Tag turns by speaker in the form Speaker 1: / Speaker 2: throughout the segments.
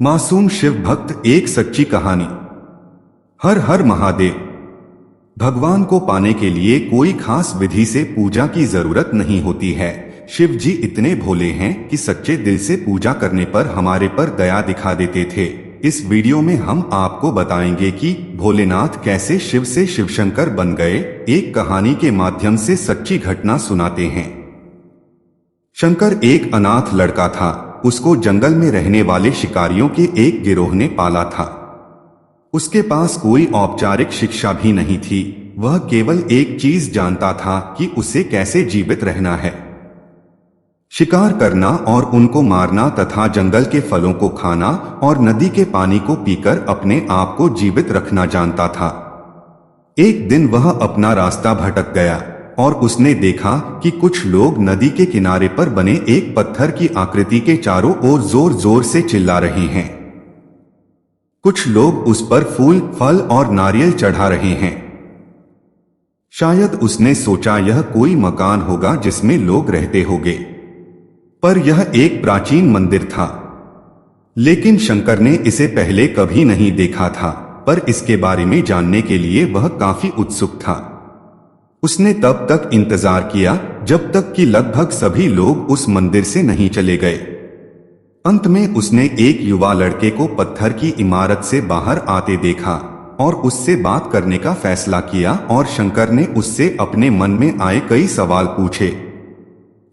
Speaker 1: मासूम शिव भक्त एक सच्ची कहानी। हर हर महादेव। भगवान को पाने के लिए कोई खास विधि से पूजा की जरूरत नहीं होती है। शिव जी इतने भोले हैं कि सच्चे दिल से पूजा करने पर हमारे पर दया दिखा देते थे। इस वीडियो में हम आपको बताएंगे कि भोलेनाथ कैसे शिव से शिवशंकर बन गए। एक कहानी के माध्यम से सच्ची घटना सुनाते हैं। शंकर एक अनाथ लड़का था। उसको जंगल में रहने वाले शिकारियों के एक गिरोह ने पाला था। उसके पास कोई औपचारिक शिक्षा भी नहीं थी। वह केवल एक चीज जानता था कि उसे कैसे जीवित रहना है। शिकार करना और उनको मारना तथा जंगल के फलों को खाना और नदी के पानी को पीकर अपने आप को जीवित रखना जानता था। एक दिन वह अपना रास्ता भटक गया और उसने देखा कि कुछ लोग नदी के किनारे पर बने एक पत्थर की आकृति के चारों ओर जोर जोर से चिल्ला रहे हैं। कुछ लोग उस पर फूल, फल और नारियल चढ़ा रहे हैं। शायद उसने सोचा यह कोई मकान होगा जिसमें लोग रहते होंगे, पर यह एक प्राचीन मंदिर था। लेकिन शंकर ने इसे पहले कभी नहीं देखा था, पर इसके बारे में जानने के लिए वह काफी उत्सुक था। उसने तब तक इंतजार किया जब तक कि लगभग सभी लोग उस मंदिर से नहीं चले गए। अंत में उसने एक युवा लड़के को पत्थर की इमारत से बाहर आते देखा और उससे बात करने का फैसला किया और शंकर ने उससे अपने मन में आए कई सवाल पूछे।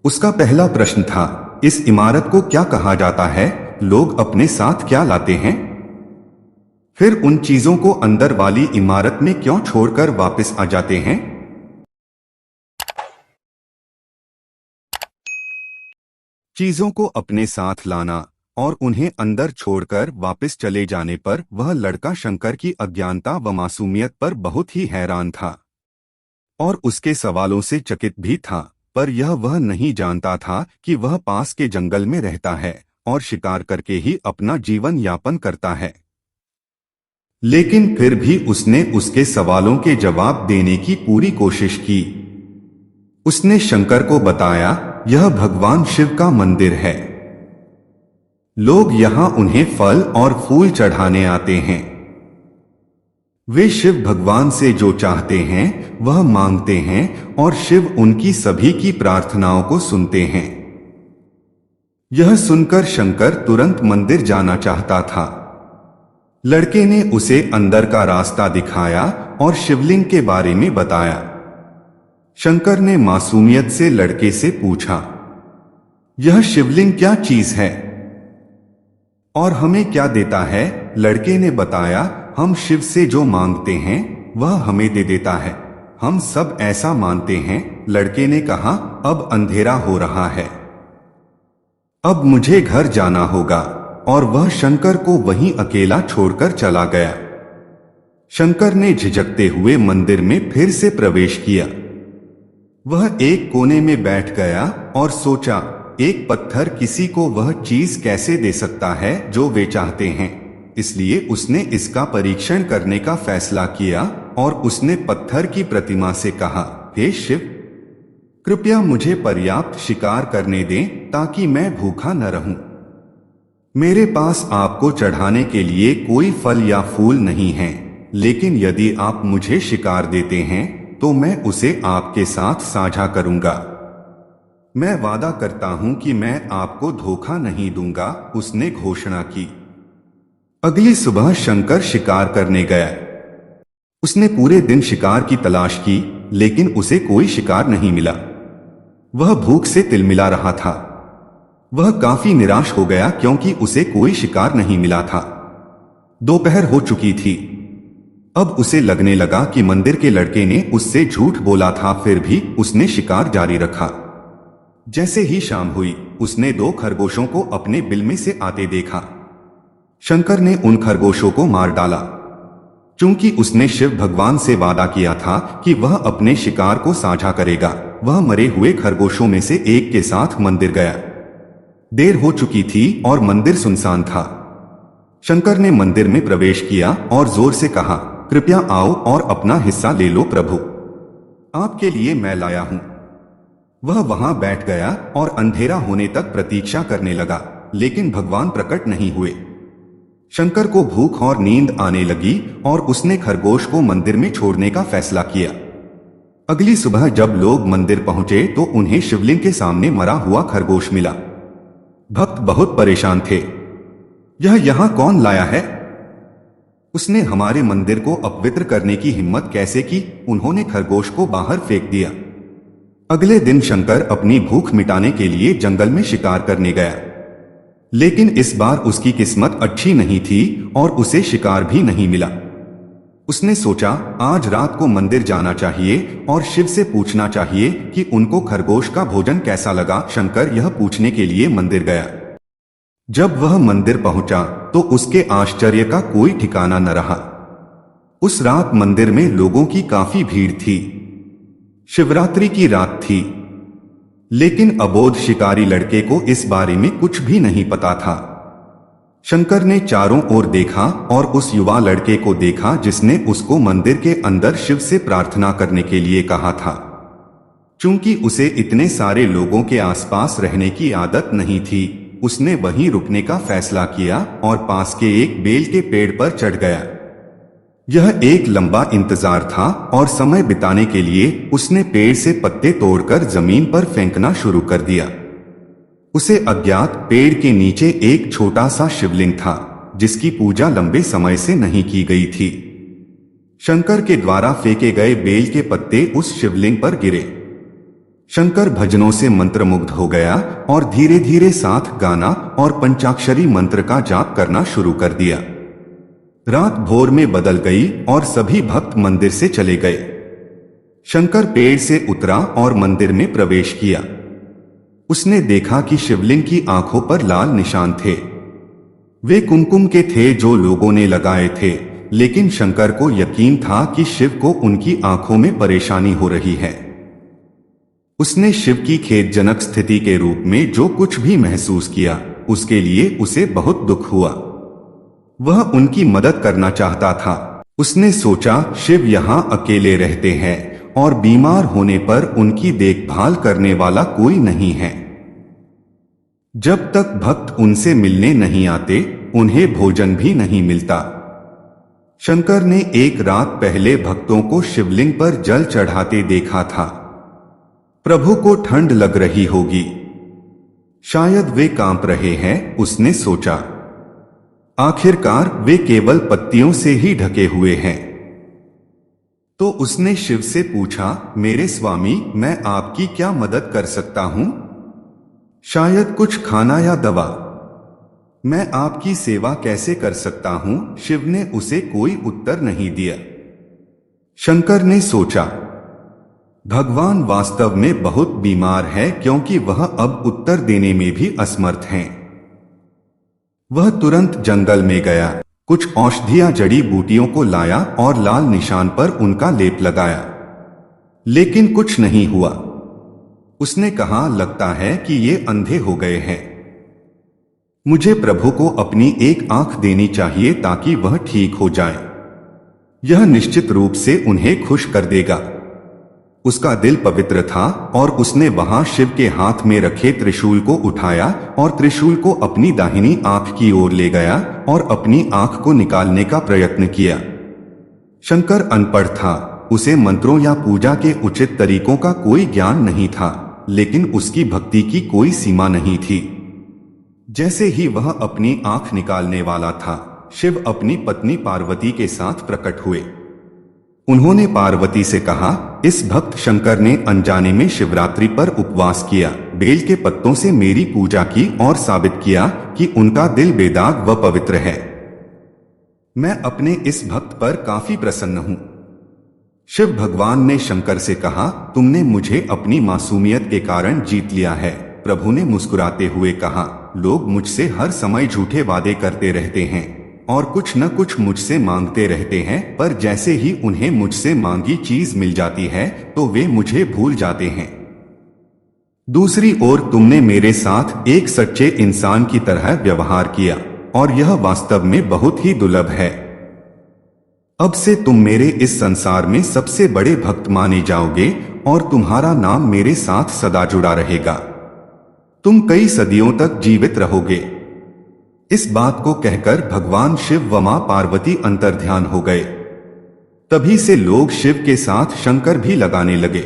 Speaker 1: उसका पहला प्रश्न था, इस इमारत को क्या कहा जाता है? लोग अपने साथ क्या लाते हैं? फिर उन चीजों को अंदर वाली इमारत में क्यों छोड़कर वापस आ जाते हैं? चीजों को अपने साथ लाना और उन्हें अंदर छोड़कर वापस चले जाने पर वह लड़का शंकर की अज्ञानता व मासूमियत पर बहुत ही हैरान था और उसके सवालों से चकित भी था। पर यह वह नहीं जानता था कि वह पास के जंगल में रहता है और शिकार करके ही अपना जीवन यापन करता है। लेकिन फिर भी उसने उसके सवालों के जवाब देने की पूरी कोशिश की। उसने शंकर को बताया, यह भगवान शिव का मंदिर है। लोग यहां उन्हें फल और फूल चढ़ाने आते हैं। वे शिव भगवान से जो चाहते हैं वह मांगते हैं और शिव उनकी सभी की प्रार्थनाओं को सुनते हैं। यह सुनकर शंकर तुरंत मंदिर जाना चाहता था। लड़के ने उसे अंदर का रास्ता दिखाया और शिवलिंग के बारे में बताया। शंकर ने मासूमियत से लड़के से पूछा, यह शिवलिंग क्या चीज है और हमें क्या देता है? लड़के ने बताया, हम शिव से जो मांगते हैं वह हमें दे देता है। हम सब ऐसा मानते हैं। लड़के ने कहा, अब अंधेरा हो रहा है, अब मुझे घर जाना होगा। और वह शंकर को वहीं अकेला छोड़कर चला गया। शंकर ने झिझकते हुए मंदिर में फिर से प्रवेश किया। वह एक कोने में बैठ गया और सोचा, एक पत्थर किसी को वह चीज कैसे दे सकता है जो वे चाहते हैं। इसलिए उसने इसका परीक्षण करने का फैसला किया और उसने पत्थर की प्रतिमा से कहा, हे शिव, कृपया मुझे पर्याप्त शिकार करने दें ताकि मैं भूखा न रहूं। मेरे पास आपको चढ़ाने के लिए कोई फल या फूल नहीं है, लेकिन यदि आप मुझे शिकार देते हैं तो मैं उसे आपके साथ साझा करूंगा। मैं वादा करता हूं कि मैं आपको धोखा नहीं दूंगा, उसने घोषणा की। अगली सुबह शंकर शिकार करने गया। उसने पूरे दिन शिकार की तलाश की, लेकिन उसे कोई शिकार नहीं मिला। वह भूख से तिलमिला रहा था। वह काफी निराश हो गया क्योंकि उसे कोई शिकार नहीं मिला था। दोपहर हो चुकी थी। अब उसे लगने लगा कि मंदिर के लड़के ने उससे झूठ बोला था, फिर भी उसने शिकार जारी रखा। जैसे ही शाम हुई, उसने 2 खरगोशों को अपने बिल में से आते देखा। शंकर ने उन खरगोशों को मार डाला। चूंकि उसने शिव भगवान से वादा किया था कि वह अपने शिकार को साझा करेगा, वह मरे हुए खरगोशों में से एक के साथ मंदिर गया। देर हो चुकी थी और मंदिर सुनसान था। शंकर ने मंदिर में प्रवेश किया और जोर से कहा, कृपया आओ और अपना हिस्सा ले लो प्रभु, आपके लिए मैं लाया हूं। वह वहां बैठ गया और अंधेरा होने तक प्रतीक्षा करने लगा, लेकिन भगवान प्रकट नहीं हुए। शंकर को भूख और नींद आने लगी और उसने खरगोश को मंदिर में छोड़ने का फैसला किया। अगली सुबह जब लोग मंदिर पहुंचे तो उन्हें शिवलिंग के सामने मरा हुआ खरगोश मिला। भक्त बहुत परेशान थे। यह यहां कौन लाया है? उसने हमारे मंदिर को अपवित्र करने की हिम्मत कैसे की? उन्होंने खरगोश को बाहर फेंक दिया। अगले दिन शंकर अपनी भूख मिटाने के लिए जंगल में शिकार करने गया, लेकिन इस बार उसकी किस्मत अच्छी नहीं थी और उसे शिकार भी नहीं मिला। उसने सोचा आज रात को मंदिर जाना चाहिए और शिव से पूछना चाहिए कि उनको खरगोश का भोजन कैसा लगा। शंकर यह पूछने के लिए मंदिर गया। जब वह मंदिर पहुंचा तो उसके आश्चर्य का कोई ठिकाना न रहा। उस रात मंदिर में लोगों की काफी भीड़ थी। शिवरात्रि की रात थी, लेकिन अबोध शिकारी लड़के को इस बारे में कुछ भी नहीं पता था। शंकर ने चारों ओर देखा और उस युवा लड़के को देखा जिसने उसको मंदिर के अंदर शिव से प्रार्थना करने के लिए कहा था। चूंकि उसे इतने सारे लोगों के आसपास रहने की आदत नहीं थी, उसने वहीं रुकने का फैसला किया और पास के एक बेल के पेड़ पर चढ़ गया। यह एक लंबा इंतजार था और समय बिताने के लिए उसने पेड़ से पत्ते तोड़कर जमीन पर फेंकना शुरू कर दिया। उसे अज्ञात पेड़ के नीचे एक छोटा सा शिवलिंग था जिसकी पूजा लंबे समय से नहीं की गई थी। शंकर के द्वारा फेंके गए बेल के पत्ते उस शिवलिंग पर गिरे। शंकर भजनों से मंत्रमुग्ध हो गया और धीरे धीरे साथ गाना और पंचाक्षरी मंत्र का जाप करना शुरू कर दिया। रात भोर में बदल गई और सभी भक्त मंदिर से चले गए। शंकर पेड़ से उतरा और मंदिर में प्रवेश किया। उसने देखा कि शिवलिंग की आंखों पर लाल निशान थे। वे कुमकुम के थे जो लोगों ने लगाए थे, लेकिन शंकर को यकीन था कि शिव को उनकी आंखों में परेशानी हो रही है। उसने शिव की खेदजनक स्थिति के रूप में जो कुछ भी महसूस किया, उसके लिए उसे बहुत दुख हुआ। वह उनकी मदद करना चाहता था। उसने सोचा शिव यहाँ अकेले रहते हैं और बीमार होने पर उनकी देखभाल करने वाला कोई नहीं है। जब तक भक्त उनसे मिलने नहीं आते, उन्हें भोजन भी नहीं मिलता। शंकर ने एक रात पहले भक्तों को शिवलिंग पर जल चढ़ाते देखा था। प्रभु को ठंड लग रही होगी, शायद वे कांप रहे हैं, उसने सोचा। आखिरकार वे केवल पत्तियों से ही ढके हुए हैं। तो उसने शिव से पूछा, मेरे स्वामी, मैं आपकी क्या मदद कर सकता हूं? शायद कुछ खाना या दवा। मैं आपकी सेवा कैसे कर सकता हूं? शिव ने उसे कोई उत्तर नहीं दिया। शंकर ने सोचा, भगवान वास्तव में बहुत बीमार है क्योंकि वह अब उत्तर देने में भी असमर्थ हैं। वह तुरंत जंगल में गया, कुछ औषधियां जड़ी बूटियों को लाया और लाल निशान पर उनका लेप लगाया, लेकिन कुछ नहीं हुआ। उसने कहा, लगता है कि ये अंधे हो गए हैं। मुझे प्रभु को अपनी एक आंख देनी चाहिए ताकि वह ठीक हो जाए। यह निश्चित रूप से उन्हें खुश कर देगा। उसका दिल पवित्र था और उसने वहां शिव के हाथ में रखे त्रिशूल को उठाया और त्रिशूल को अपनी दाहिनी आंख की ओर ले गया और अपनी आंख को निकालने का प्रयत्न किया। शंकर अनपढ़ था, उसे मंत्रों या पूजा के उचित तरीकों का कोई ज्ञान नहीं था, लेकिन उसकी भक्ति की कोई सीमा नहीं थी। जैसे ही वह अपनी आंख निकालने वाला था, शिव अपनी पत्नी पार्वती के साथ प्रकट हुए। उन्होंने पार्वती से कहा, इस भक्त शंकर ने अनजाने में शिवरात्रि पर उपवास किया, बेल के पत्तों से मेरी पूजा की और साबित किया कि उनका दिल बेदाग व पवित्र है। मैं अपने इस भक्त पर काफी प्रसन्न हूं। शिव भगवान ने शंकर से कहा, तुमने मुझे अपनी मासूमियत के कारण जीत लिया है। प्रभु ने मुस्कुराते हुए कहा, लोग मुझसे हर समय झूठे वादे करते रहते हैं और कुछ न कुछ मुझसे मांगते रहते हैं, पर जैसे ही उन्हें मुझसे मांगी चीज मिल जाती है तो वे मुझे भूल जाते हैं। दूसरी ओर तुमने मेरे साथ एक सच्चे इंसान की तरह व्यवहार किया और यह वास्तव में बहुत ही दुर्लभ है। अब से तुम मेरे इस संसार में सबसे बड़े भक्त माने जाओगे और तुम्हारा नाम मेरे साथ सदा जुड़ा रहेगा। तुम कई सदियों तक जीवित रहोगे। इस बात को कहकर भगवान शिव व मां पार्वती अंतर्ध्यान हो गए। तभी से लोग शिव के साथ शंकर भी लगाने लगे।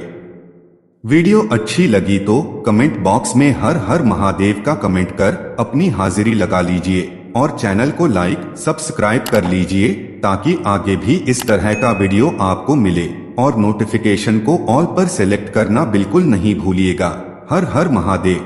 Speaker 1: वीडियो अच्छी लगी तो कमेंट बॉक्स में हर हर महादेव का कमेंट कर अपनी हाजिरी लगा लीजिए और चैनल को लाइक सब्सक्राइब कर लीजिए ताकि आगे भी इस तरह का वीडियो आपको मिले और नोटिफिकेशन को ऑल पर सेलेक्ट करना बिल्कुल नहीं भूलिएगा। हर हर महादेव।